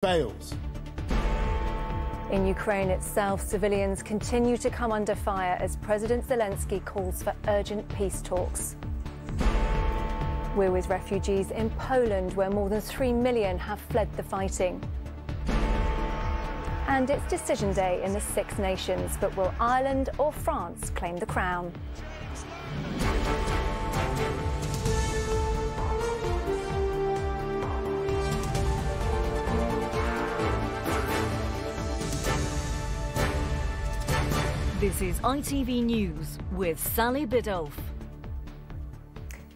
fails. In Ukraine itself, civilians continue to come under fire as President Zelensky calls for urgent peace talks. We're with refugees in Poland, where more than 3 million have fled the fighting. And it's decision day in the Six Nations, but will Ireland or France claim the crown? This is ITV News with Sally Biddulph.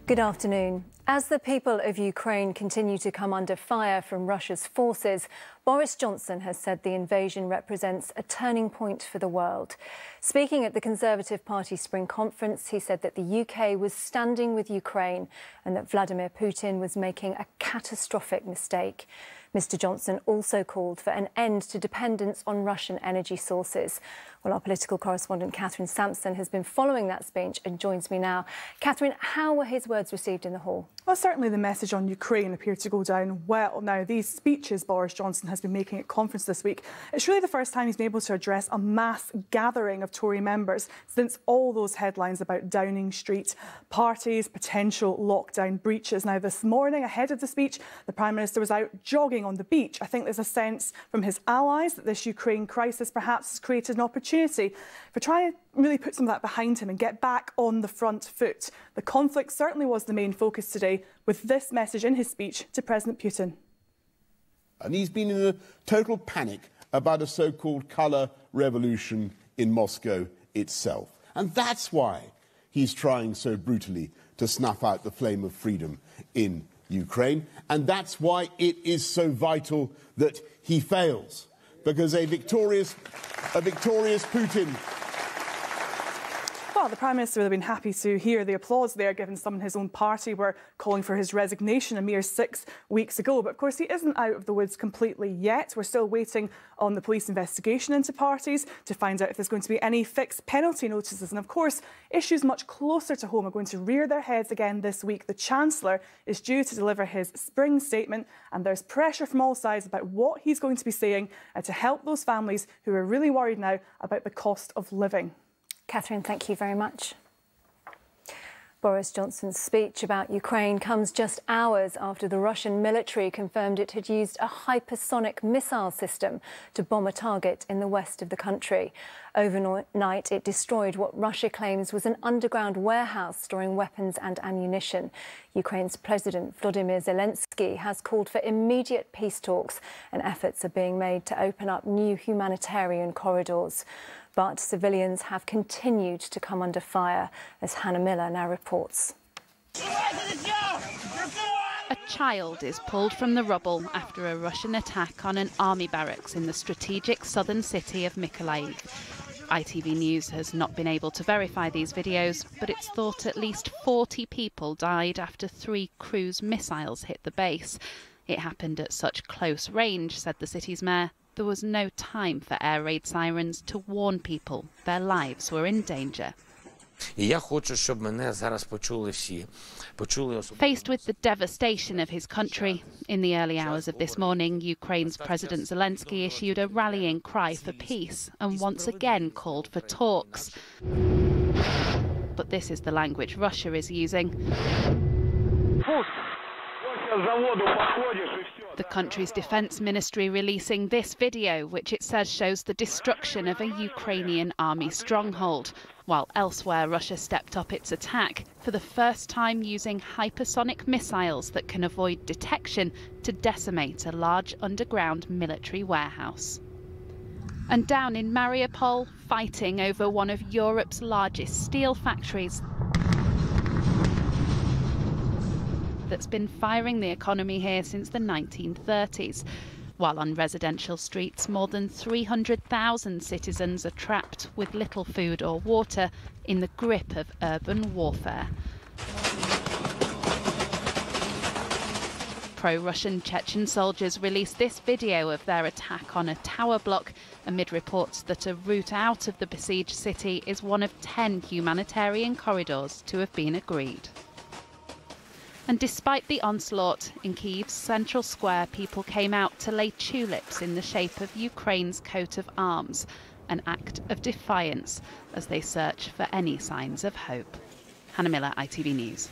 Good afternoon. As the people of Ukraine continue to come under fire from Russia's forces, Boris Johnson has said the invasion represents a turning point for the world. Speaking at the Conservative Party Spring Conference, he said that the UK was standing with Ukraine and that Vladimir Putin was making a catastrophic mistake. Mr Johnson also called for an end to dependence on Russian energy sources. Well, our political correspondent Catherine Sampson has been following that speech and joins me now. Catherine, how were his words received in the hall? Well, certainly the message on Ukraine appeared to go down well. Now, these speeches Boris Johnson has been making at conference this week, it's really the first time he's been able to address a mass gathering of Tory members since all those headlines about Downing Street parties, potential lockdown breaches. Now, this morning, ahead of the speech, the Prime Minister was out jogging on the beach. I think there's a sense from his allies that this Ukraine crisis perhaps has created an opportunity for trying to really put some of that behind him and get back on the front foot. The conflict certainly was the main focus today, with this message in his speech to President Putin. And he's been in a total panic about a so-called colour revolution in Moscow itself. And that's why he's trying so brutally to snuff out the flame of freedom in Ukraine. And that's why it is so vital that he fails. Because a victorious Putin... Well, the Prime Minister would have been happy to hear the applause there, given some in his own party were calling for his resignation a mere 6 weeks ago. But of course, he isn't out of the woods completely yet. We're still waiting on the police investigation into parties to find out if there's going to be any fixed penalty notices. And of course, issues much closer to home are going to rear their heads again this week. The Chancellor is due to deliver his spring statement, and there's pressure from all sides about what he's going to be saying to help those families who are really worried now about the cost of living. Catherine, thank you very much. Boris Johnson's speech about Ukraine comes just hours after the Russian military confirmed it had used a hypersonic missile system to bomb a target in the west of the country. Overnight, it destroyed what Russia claims was an underground warehouse storing weapons and ammunition. Ukraine's President Volodymyr Zelensky has called for immediate peace talks, and efforts are being made to open up new humanitarian corridors. But civilians have continued to come under fire, as Hannah Miller now reports. A child is pulled from the rubble after a Russian attack on an army barracks in the strategic southern city of Mykolaiv. ITV News has not been able to verify these videos, but it's thought at least 40 people died after 3 cruise missiles hit the base. It happened at such close range, said the city's mayor. There was no time for air raid sirens to warn people their lives were in danger. Faced with the devastation of his country, in the early hours of this morning, Ukraine's President Zelensky issued a rallying cry for peace and once again called for talks. But this is the language Russia is using. The country's defence ministry releasing this video, which it says shows the destruction of a Ukrainian army stronghold, while elsewhere Russia stepped up its attack, for the first time using hypersonic missiles that can avoid detection to decimate a large underground military warehouse. And down in Mariupol, fighting over one of Europe's largest steel factories that's been firing the economy here since the 1930s. While on residential streets, more than 300,000 citizens are trapped with little food or water in the grip of urban warfare. Pro-Russian Chechen soldiers released this video of their attack on a tower block amid reports that a route out of the besieged city is one of 10 humanitarian corridors to have been agreed. And despite the onslaught, in Kyiv's central square, people came out to lay tulips in the shape of Ukraine's coat of arms, an act of defiance as they search for any signs of hope. Hannah Miller, ITV News.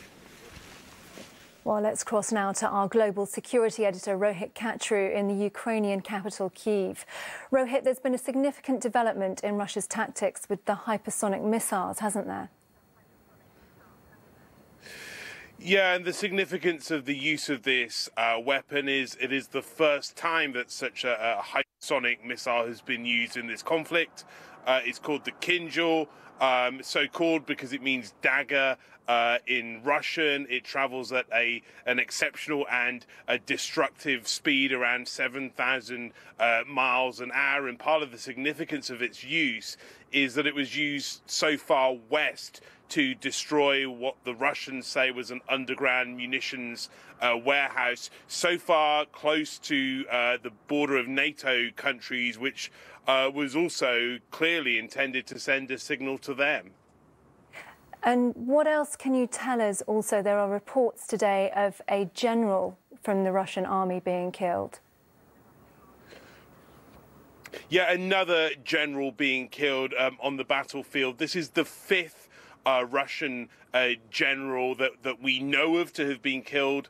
Well, let's cross now to our global security editor, Rohit Katru, in the Ukrainian capital, Kyiv. Rohit, there's been a significant development in Russia's tactics with the hypersonic missiles, hasn't there? Yeah, and the significance of the use of this weapon is it is the first time that such a hypersonic missile has been used in this conflict. It's called the Kinjal, so called because it means dagger in Russian. It travels at an exceptional and a destructive speed, around 7,000 miles an hour. And part of the significance of its use is that it was used so far west to destroy what the Russians say was an underground munitions warehouse, so far close to the border of NATO countries, which was also clearly intended to send a signal to them. And what else can you tell us? Also, there are reports today of a general from the Russian army being killed. Yeah, another general being killed on the battlefield. This is the fifth Russian general that we know of to have been killed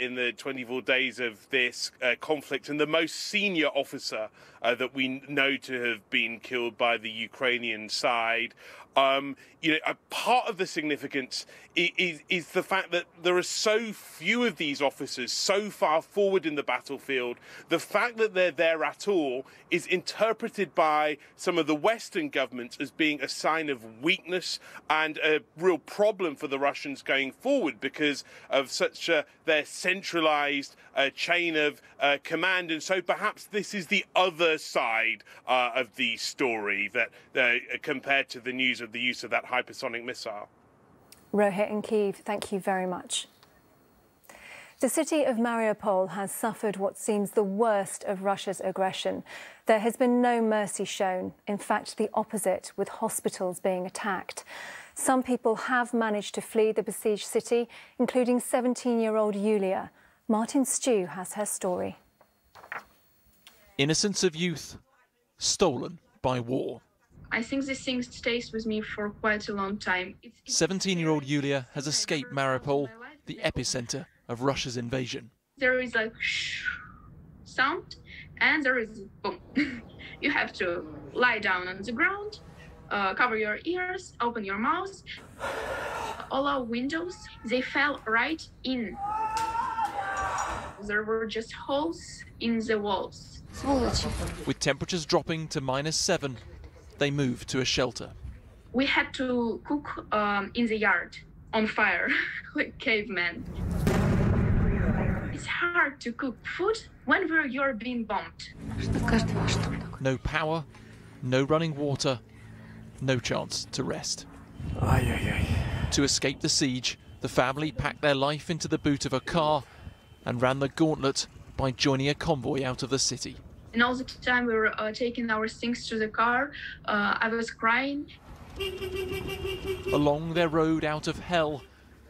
in the 24 days of this conflict, and the most senior officer that we know to have been killed by the Ukrainian side. You know, a part of the significance is the fact that there are so few of these officers so far forward in the battlefield. The fact that they're there at all is interpreted by some of the Western governments as being a sign of weakness and a real problem for the Russians going forward because of such their centralized chain of command. And so perhaps this is the other side of the story that compared to the news of the use of that hypersonic missile. Rohit in Kyiv, thank you very much. The city of Mariupol has suffered what seems the worst of Russia's aggression. There has been no mercy shown. In fact, the opposite, with hospitals being attacked. Some people have managed to flee the besieged city, including 17-year-old Yulia. Martin Stew has her story. Innocence of youth, stolen by war. I think this thing stays with me for quite a long time. 17-year-old Yulia has escaped Mariupol, the epicenter of Russia's invasion. There is like shh sound and there is boom. You have to lie down on the ground, cover your ears, open your mouth. All our windows, they fell right in. There were just holes in the walls. With temperatures dropping to -7, they moved to a shelter. We had to cook in the yard on fire, like cavemen. It's hard to cook food when you're being bombed. No power, no running water, no chance to rest. To escape the siege, the family packed their life into the boot of a car and ran the gauntlet by joining a convoy out of the city. And all the time we were taking our things to the car, I was crying. Along their road out of hell,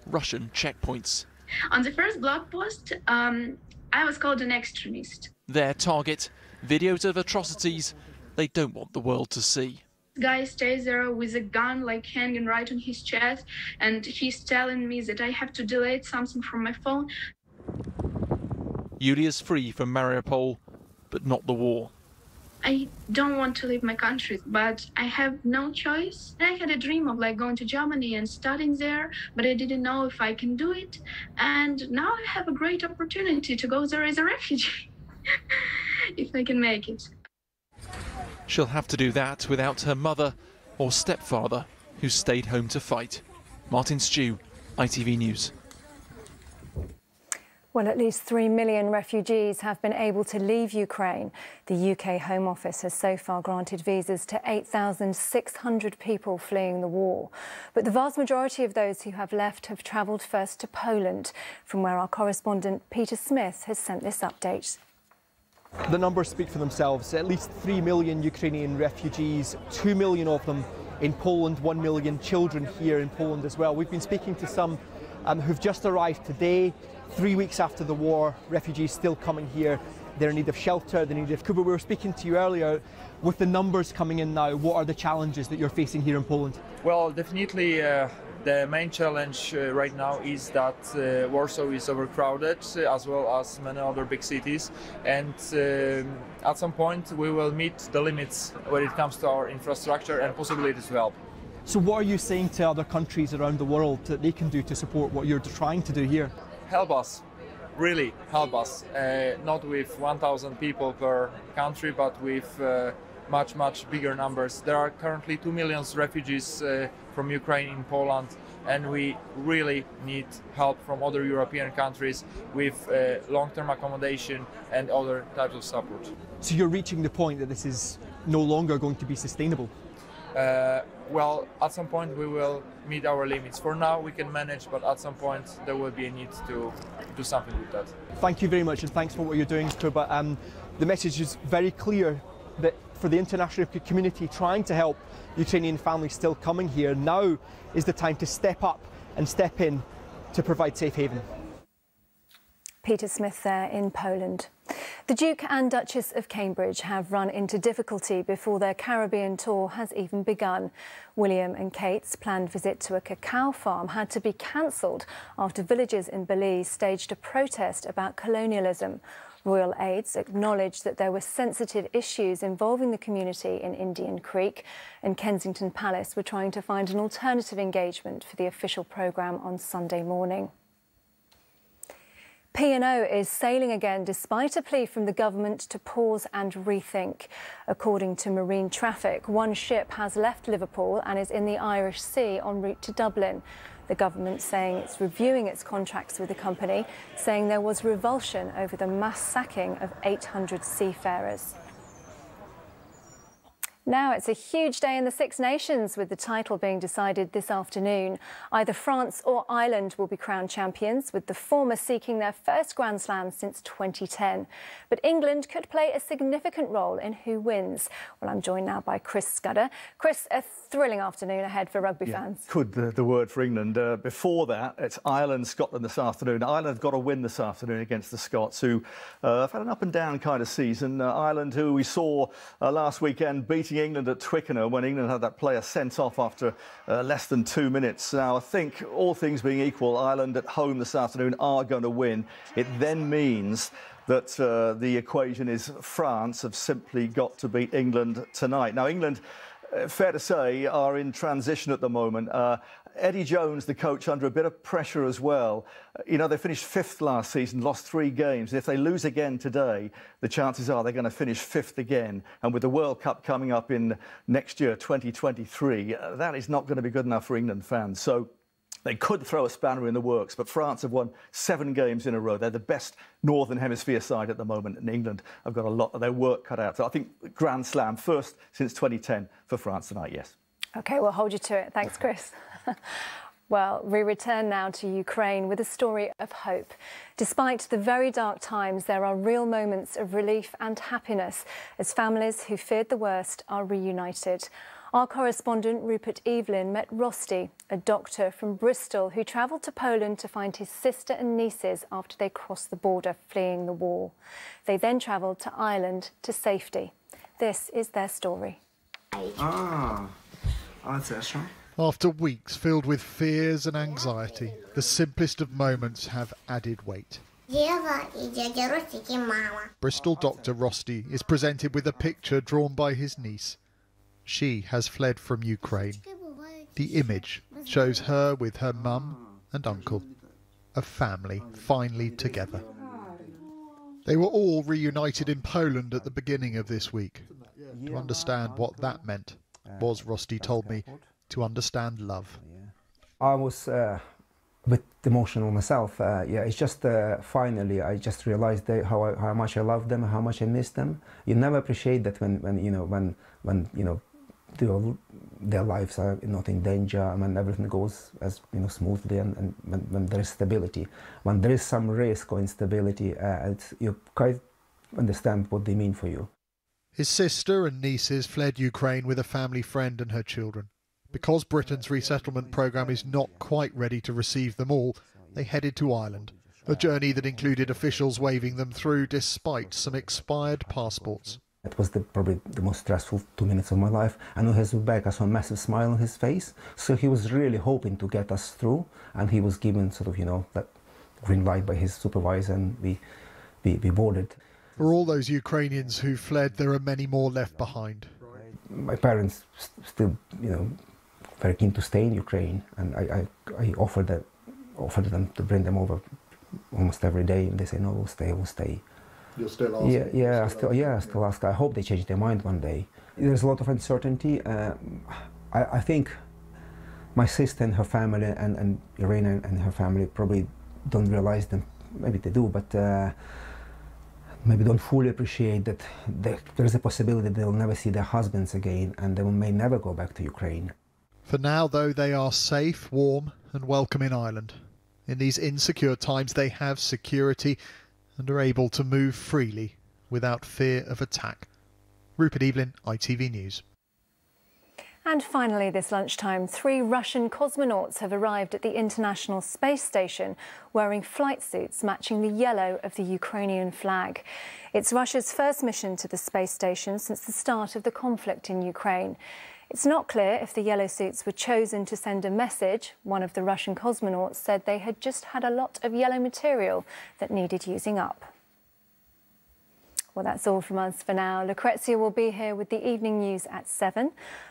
Russian checkpoints. On the first blog post, I was called an extremist. Their target, videos of atrocities they don't want the world to see. This guy stays there with a gun like hanging right on his chest, and he's telling me that I have to delete something from my phone. Yulia's free from Mariupol, but not the war. I don't want to leave my country, but I have no choice. I had a dream of like going to Germany and studying there, but I didn't know if I can do it. And now I have a great opportunity to go there as a refugee, if I can make it. She'll have to do that without her mother or stepfather, who stayed home to fight. Martin Stew, ITV News. Well, at least 3 million refugees have been able to leave Ukraine. The UK Home Office has so far granted visas to 8,600 people fleeing the war. But the vast majority of those who have left have travelled first to Poland, from where our correspondent Peter Smith has sent this update. The numbers speak for themselves. At least 3 million Ukrainian refugees, 2 million of them in Poland, 1 million children here in Poland as well. We've been speaking to some who've just arrived today, 3 weeks after the war, refugees still coming here. They're in need of shelter, they're in need of... Kuba, we were speaking to you earlier. With the numbers coming in now, what are the challenges that you're facing here in Poland? Well, definitely the main challenge right now is that Warsaw is overcrowded, as well as many other big cities. And at some point we will meet the limits when it comes to our infrastructure and possibilities to help. So what are you saying to other countries around the world that they can do to support what you're trying to do here? Help us. Really help us. Not with 1,000 people per country, but with much bigger numbers. There are currently 2 million refugees from Ukraine in Poland, and we really need help from other European countries with long-term accommodation and other types of support. So you're reaching the point that this is no longer going to be sustainable? Well, at some point we will meet our limits. For now we can manage, but at some point there will be a need to do something with that. Thank you very much, and thanks for what you're doing, Kuba. The message is very clear that for the international community trying to help Ukrainian families still coming here, now is the time to step up and step in to provide safe haven. Peter Smith there in Poland. The Duke and Duchess of Cambridge have run into difficulty before their Caribbean tour has even begun. William and Kate's planned visit to a cacao farm had to be cancelled after villagers in Belize staged a protest about colonialism. Royal aides acknowledged that there were sensitive issues involving the community in Indian Creek, and Kensington Palace were trying to find an alternative engagement for the official programme on Sunday morning. P&O is sailing again despite a plea from the government to pause and rethink. According to Marine Traffic, one ship has left Liverpool and is in the Irish Sea en route to Dublin. The government saying it's reviewing its contracts with the company, saying there was revulsion over the mass sacking of 800 seafarers. Now it's a huge day in the Six Nations, with the title being decided this afternoon. Either France or Ireland will be crowned champions, with the former seeking their first Grand Slam since 2010. But England could play a significant role in who wins. Well, I'm joined now by Chris Scudder. Chris, a thrilling afternoon ahead for rugby fans. Could the word for England. Before that, it's Ireland, Scotland this afternoon. Ireland have got to win this afternoon against the Scots, who have had an up and down kind of season. Ireland, who we saw last weekend beating England at Twickenham when England had that player sent off after less than 2 minutes. Now, I think all things being equal, Ireland at home this afternoon are going to win. It then means that the equation is France have simply got to beat England tonight. Now, England, fair to say, are in transition at the moment. Eddie Jones, the coach, under a bit of pressure as well. You know, they finished 5th last season, lost 3 games. And if they lose again today, the chances are they're going to finish 5th again. And with the World Cup coming up in next year, 2023, that is not going to be good enough for England fans. So they could throw a spanner in the works, but France have won 7 games in a row. They're the best Northern Hemisphere side at the moment, and England have got a lot of their work cut out. So I think Grand Slam first since 2010 for France tonight, yes. OK, we'll hold you to it. Thanks, Chris. Well, we return now to Ukraine with a story of hope. Despite the very dark times, there are real moments of relief and happiness as families who feared the worst are reunited. Our correspondent Rupert Evelyn met Rosti, a doctor from Bristol who travelled to Poland to find his sister and nieces after they crossed the border fleeing the war. They then travelled to Ireland to safety. This is their story. After weeks filled with fears and anxiety, the simplest of moments have added weight. Bristol doctor Rosti is presented with a picture drawn by his niece. She has fled from Ukraine. The image shows her with her mum and uncle, a family finally together. They were all reunited in Poland at the beginning of this week. To understand what that meant was, Rosti told me, to understand love. I was a bit emotional myself. It's just finally I just realized how much I love them, how much I miss them. You never appreciate that when their lives are not in danger, and when everything goes as smoothly, and when there is stability. When there is some risk or instability, you quite understand what they mean for you. His sister and nieces fled Ukraine with a family friend and her children. Because Britain's resettlement programme is not quite ready to receive them all, they headed to Ireland, a journey that included officials waving them through despite some expired passports. It was probably the most stressful 2 minutes of my life. And on his way back, I saw a massive smile on his face. So he was really hoping to get us through, and he was given sort of, you know, that green light by his supervisor, and we boarded. For all those Ukrainians who fled, there are many more left behind. My parents still, you know, very keen to stay in Ukraine, and I offered them to bring them over almost every day, and they say no, we'll stay. You're still asking? I still ask. I hope they change their mind one day. There's a lot of uncertainty. I think my sister and her family and Irina and her family probably don't realize them. Maybe they do, but maybe don't fully appreciate that there's a possibility they'll never see their husbands again, and they may never go back to Ukraine. For now, though, they are safe, warm and welcome in Ireland. In these insecure times, they have security and are able to move freely without fear of attack. Rupert Evelyn, ITV News. And finally this lunchtime, 3 Russian cosmonauts have arrived at the International Space Station wearing flight suits matching the yellow of the Ukrainian flag. It's Russia's first mission to the space station since the start of the conflict in Ukraine. It's not clear if the yellow suits were chosen to send a message. One of the Russian cosmonauts said they had just had a lot of yellow material that needed using up. Well, that's all from us for now. Lucrezia will be here with the evening news at 7.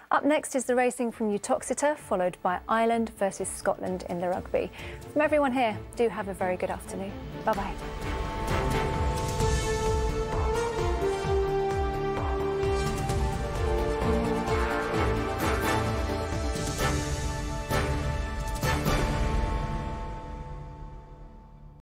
Up next is the racing from Uttoxeter, followed by Ireland versus Scotland in the rugby. From everyone here, do have a very good afternoon. Bye-bye.